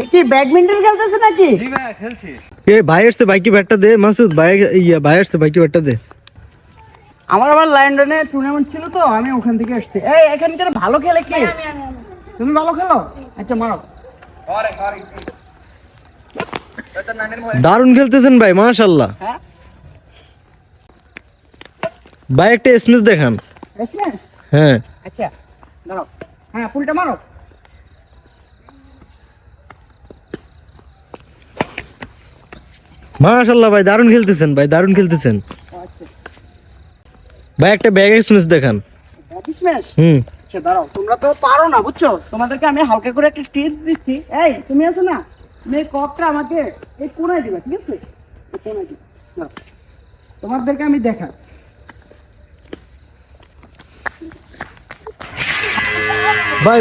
এই কি ব্যাডমিন্টন খেলতেছ নাকি? জি ভাই খেলছি। এ ভাই আসছে, বাইকি ব্যাটটা দে মাসুদ ভাই। ভাই আসছে, বাইকি ব্যাটটা দে। আমার আবার লন্ডনে টুর্নামেন্ট ছিল তো, আমি ওখান থেকে আসছি। এই এখানকার ভালো খেলে কে? তুমি ভালো খেলো? আচ্ছা মারো। দারুণ খেলতেছেন ভাই, মাশাআল্লাহ। হ্যাঁ ভাই একটা এসএমএস দেখান। এসএমএস? হ্যাঁ আচ্ছা দাঁড়াও। হ্যাঁ ফুলটা মারো। মাশাআল্লাহ ভাই, দারুণ খেলতেছেন ভাই, দারুণ খেলতেছেন। আচ্ছা ভাই একটা ব্যাগ এসএমএস দেখান। এসএমএস? হুম। আচ্ছা দাঁড়াও, তোমরা তো পারো না বুঝছো, তোমাদেরকে আমি হালকা করে একটা টিপস দিচ্ছি। এই তুমি আছো না, তুমি এই কপটা আমাকে এই কোনায় দিবা, ঠিক আছে? এই কোনায় দিবা। দাঁড়াও, তোমাদেরকে আমি দেখাই। ভাই